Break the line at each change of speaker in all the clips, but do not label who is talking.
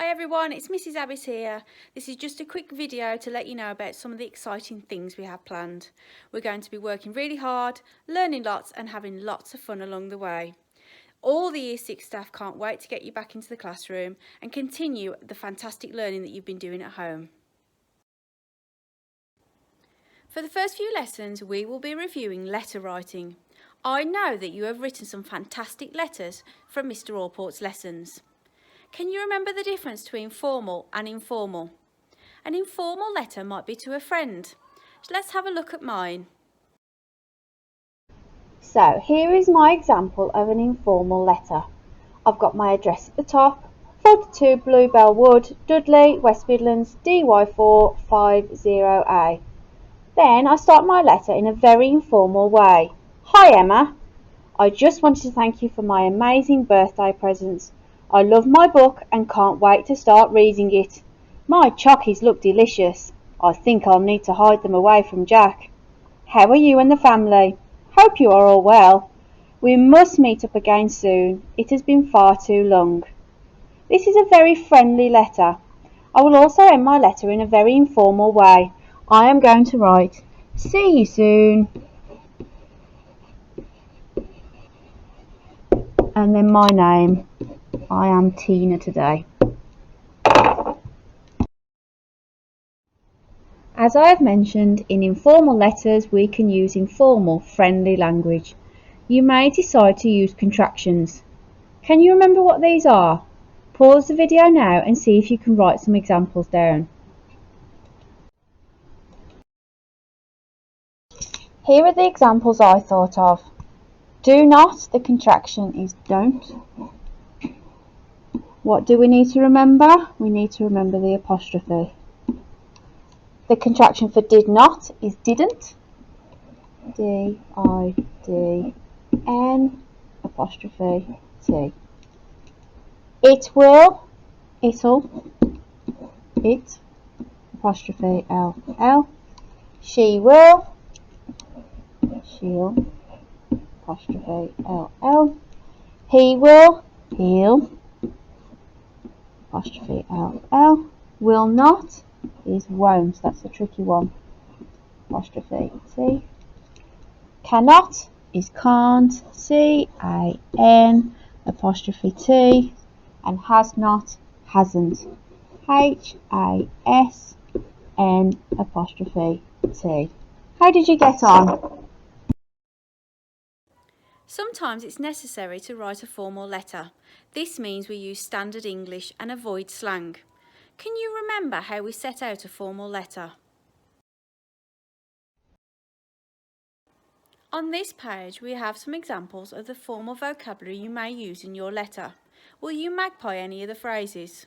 Hi everyone, it's Mrs. Abbott here. This is just a quick video to let you know about some of the exciting things we have planned. We're going to be working really hard, learning lots and having lots of fun along the way. All the Year 6 staff can't wait to get you back into the classroom and continue the fantastic learning that you've been doing at home. For the first few lessons, we will be reviewing letter writing. I know that you have written some fantastic letters from Mr. Allport's lessons. Can you remember the difference between formal and informal? An informal letter might be to a friend. So let's have a look at mine.
So here is my example of an informal letter. I've got my address at the top, 42 Bluebell Wood, Dudley, West Midlands, DY4 50A. Then I start my letter in a very informal way. Hi Emma, I just wanted to thank you for my amazing birthday presents. I love my book and can't wait to start reading it. My chockies look delicious. I think I'll need to hide them away from Jack. How are you and the family? Hope you are all well. We must meet up again soon. It has been far too long. This is a very friendly letter. I will also end my letter in a very informal way. I am going to write, see you soon. And then my name. I am Tina today. As I have mentioned, in informal letters we can use informal, friendly language. You may decide to use contractions. Can you remember what these are? Pause the video now and see if you can write some examples down. Here are the examples I thought of. Do not, the contraction is don't. What do we need to remember? We need to remember the apostrophe. The contraction for did not is didn't. D-I-D-N apostrophe T. It will, it'll, it apostrophe L-L. She will, she'll apostrophe L-L. He will, he'll apostrophe L-L. Will not is won't, that's a tricky one, apostrophe T. Cannot is can't, C-A-N apostrophe T, and has not, hasn't, H-A-S-N apostrophe T. How did you get on?
Sometimes it's necessary to write a formal letter. This means we use standard English and avoid slang. Can you remember how we set out a formal letter? On this page we have some examples of the formal vocabulary you may use in your letter. Will you magpie any of the phrases?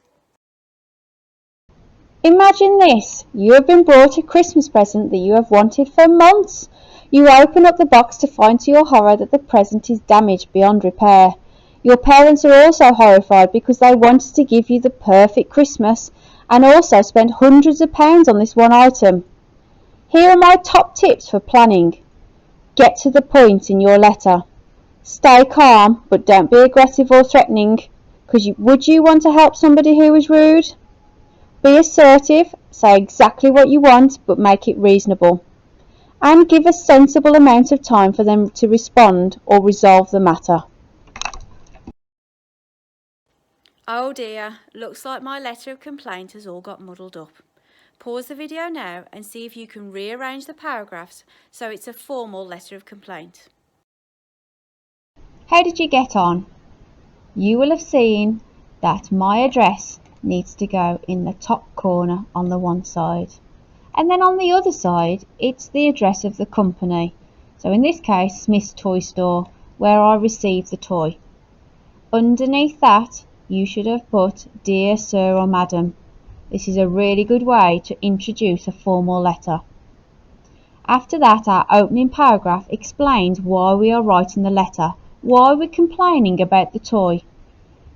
Imagine this. You have been brought a Christmas present that you have wanted for months. You open up the box to find to your horror that the present is damaged beyond repair. Your parents are also horrified because they wanted to give you the perfect Christmas and also spent hundreds of pounds on this one item. Here are my top tips for planning. Get to the point in your letter. Stay calm, but don't be aggressive or threatening, because would you want to help somebody who is rude? Be assertive, say exactly what you want, but make it reasonable. And give a sensible amount of time for them to respond or resolve the matter.
Oh dear, looks like my letter of complaint has all got muddled up. Pause the video now and see if you can rearrange the paragraphs so it's a formal letter of complaint.
How did you get on? You will have seen that my address needs to go in the top corner on the one side. And then on the other side, it's the address of the company. So in this case, Smith's Toy Store, where I received the toy. Underneath that, you should have put Dear Sir or Madam. This is a really good way to introduce a formal letter. After that, our opening paragraph explains why we are writing the letter, why we're complaining about the toy.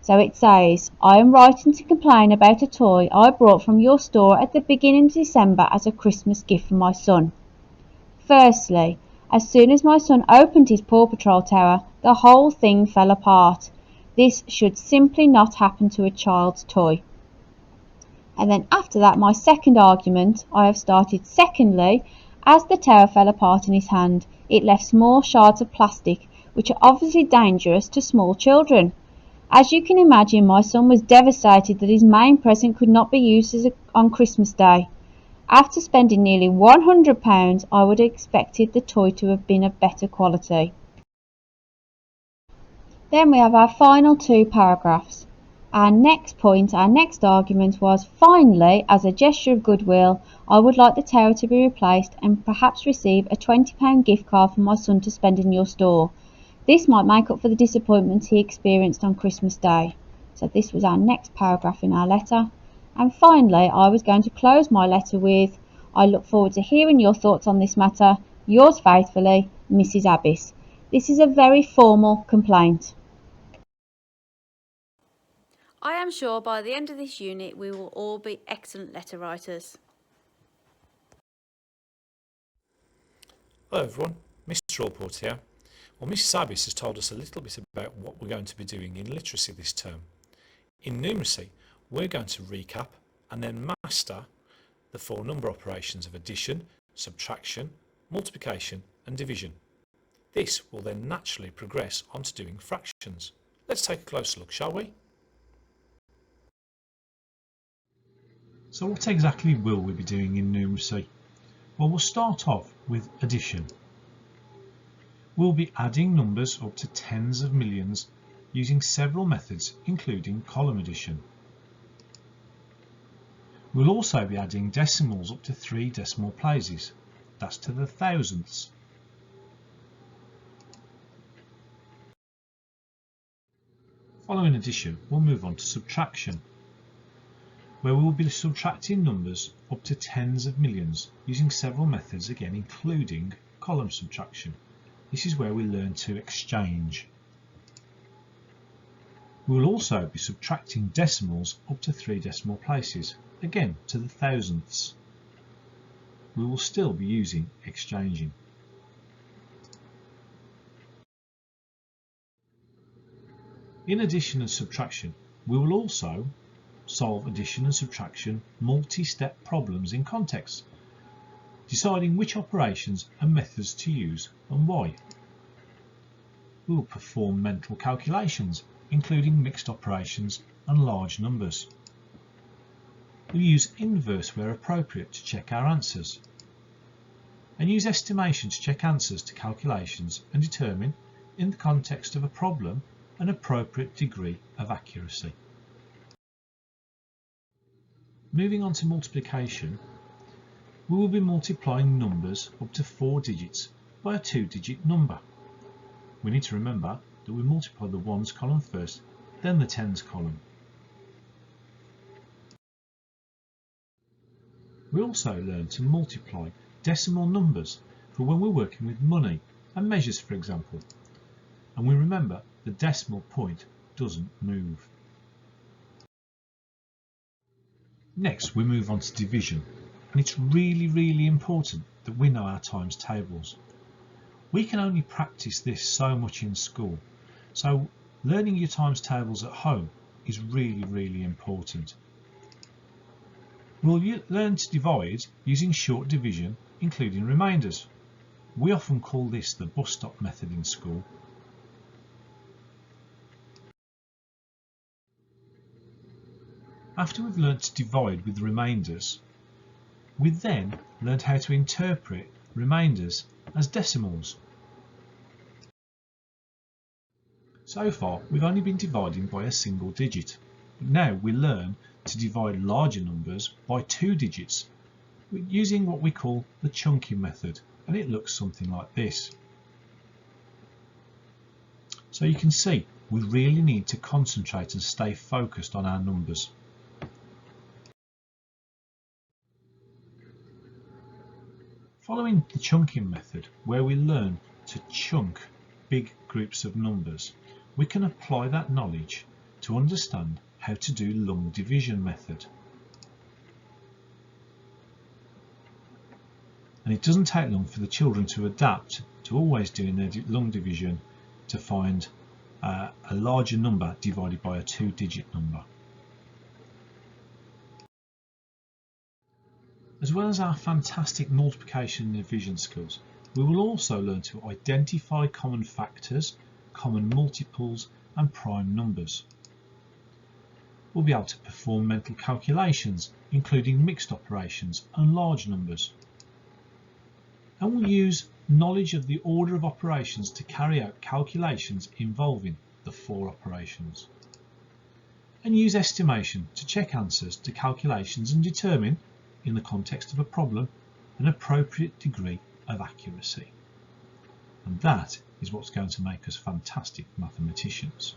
So it says, I am writing to complain about a toy I brought from your store at the beginning of December as a Christmas gift for my son. Firstly, as soon as my son opened his Paw Patrol tower, the whole thing fell apart. This should simply not happen to a child's toy. And then after that, my second argument, I have started secondly. As the tower fell apart in his hand, it left small shards of plastic, which are obviously dangerous to small children. As you can imagine, my son was devastated that his main present could not be used on Christmas Day. After spending nearly £100, I would have expected the toy to have been of better quality. Then we have our final two paragraphs. Our next point, our next argument was, finally, as a gesture of goodwill, I would like the tower to be replaced and perhaps receive a £20 gift card for my son to spend in your store. This might make up for the disappointment he experienced on Christmas Day. So this was our next paragraph in our letter. And finally, I was going to close my letter with, I look forward to hearing your thoughts on this matter. Yours faithfully, Mrs. Abbis. This is a very formal complaint.
I am sure by the end of this unit we will all be excellent letter writers.
Hello everyone, Mr. Allport here. Well, Mrs. Abbis has told us a little bit about what we're going to be doing in literacy this term. In numeracy, we're going to recap and then master the four number operations of addition, subtraction, multiplication and division. This will then naturally progress onto doing fractions. Let's take a closer look, shall we?
So what exactly will we be doing in numeracy? Well, we'll start off with addition. We'll be adding numbers up to tens of millions using several methods, including column addition. We'll also be adding decimals up to 3 decimal places. That's to the thousandths. Following addition, we'll move on to subtraction, where we will be subtracting numbers up to tens of millions using several methods, again including column subtraction. This is where we learn to exchange. We will also be subtracting decimals up to 3 decimal places, again to the thousandths. We will still be using exchanging. In addition and subtraction, we will also solve addition and subtraction multi-step problems in context, deciding which operations and methods to use and why. We will perform mental calculations, including mixed operations and large numbers. We'll use inverse where appropriate to check our answers, and use estimation to check answers to calculations and determine, in the context of a problem, an appropriate degree of accuracy. Moving on to multiplication, we will be multiplying numbers up to 4 digits by a 2-digit number. We need to remember that we multiply the ones column first, then the tens column. We also learn to multiply decimal numbers for when we're working with money and measures, for example. And we remember the decimal point doesn't move. Next, we move on to division, and it's really important that we know our times tables. We can only practice this so much in school, so learning your times tables at home is really important. We'll learn to divide using short division, including remainders. We often call this the bus stop method in school. After we've learnt to divide with remainders, we then learned how to interpret remainders as decimals. So far, we've only been dividing by a single digit. Now we learn to divide larger numbers by 2 digits using what we call the chunking method, and it looks something like this. So you can see we really need to concentrate and stay focused on our numbers. Following the chunking method, where we learn to chunk big groups of numbers, we can apply that knowledge to understand how to do long division method. And it doesn't take long for the children to adapt to always doing their long division to find a larger number divided by a 2-digit number. As well as our fantastic multiplication and division skills, we will also learn to identify common factors, common multiples and prime numbers. We'll be able to perform mental calculations, including mixed operations and large numbers. And we'll use knowledge of the order of operations to carry out calculations involving the 4 operations. And use estimation to check answers to calculations and determine, in the context of a problem, an appropriate degree of accuracy. And that is what's going to make us fantastic mathematicians.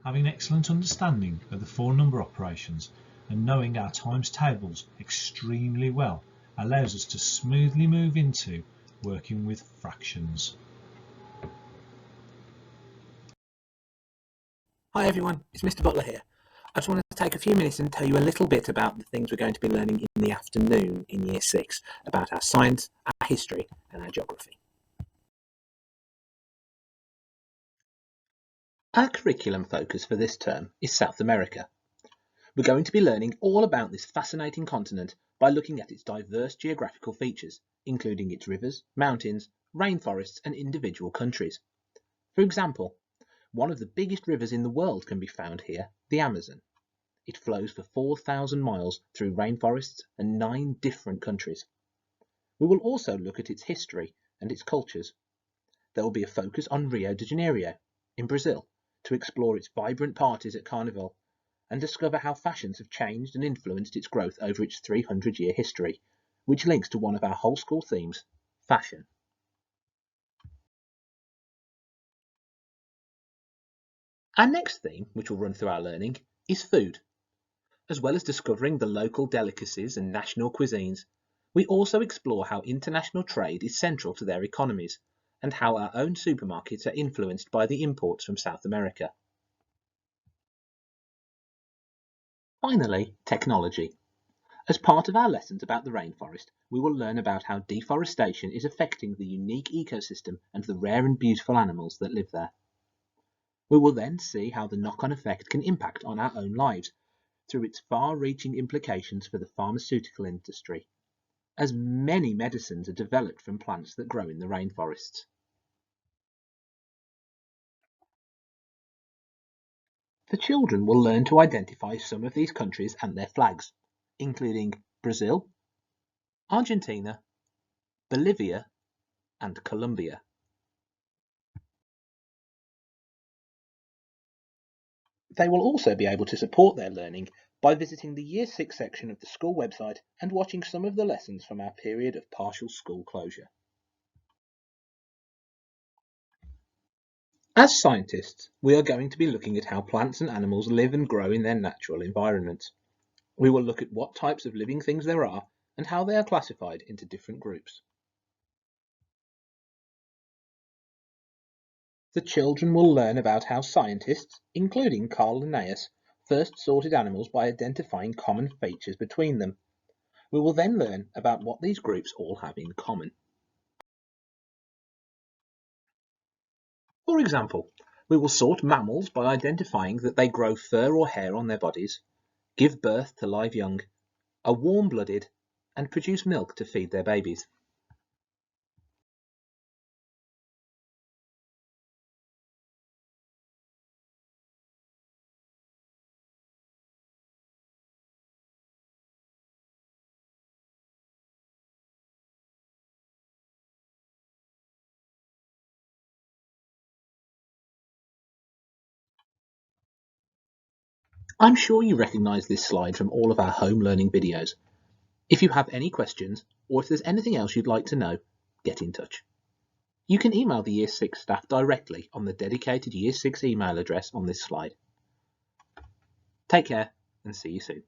Having excellent understanding of the 4 number operations and knowing our times tables extremely well allows us to smoothly move into working with fractions.
Hi everyone, it's Mr. Butler here. I just wanted to take a few minutes and tell you a little bit about the things we're going to be learning in the afternoon in Year 6 about our science, our history and our geography. Our curriculum focus for this term is South America. We're going to be learning all about this fascinating continent by looking at its diverse geographical features, including its rivers, mountains, rainforests and individual countries. For example, one of the biggest rivers in the world can be found here, the Amazon. It flows for 4,000 miles through rainforests and 9 different countries. We will also look at its history and its cultures. There will be a focus on Rio de Janeiro in Brazil to explore its vibrant parties at Carnival and discover how fashions have changed and influenced its growth over its 300-year history, which links to one of our whole school themes, fashion. Our next theme, which will run through our learning, is food. As well as discovering the local delicacies and national cuisines, we also explore how international trade is central to their economies and how our own supermarkets are influenced by the imports from South America. Finally, technology. As part of our lessons about the rainforest, we will learn about how deforestation is affecting the unique ecosystem and the rare and beautiful animals that live there. We will then see how the knock-on effect can impact on our own lives through its far-reaching implications for the pharmaceutical industry, as many medicines are developed from plants that grow in the rainforests. The children will learn to identify some of these countries and their flags, including Brazil, Argentina, Bolivia, and Colombia. They will also be able to support their learning by visiting the Year 6 section of the school website and watching some of the lessons from our period of partial school closure. As scientists, we are going to be looking at how plants and animals live and grow in their natural environments. We will look at what types of living things there are and how they are classified into different groups. The children will learn about how scientists, including Carl Linnaeus, first sorted animals by identifying common features between them. We will then learn about what these groups all have in common. For example, we will sort mammals by identifying that they grow fur or hair on their bodies, give birth to live young, are warm-blooded, and produce milk to feed their babies. I'm sure you recognise this slide from all of our home learning videos. If you have any questions, or if there's anything else you'd like to know, get in touch. You can email the Year 6 staff directly on the dedicated Year 6 email address on this slide. Take care and see you soon.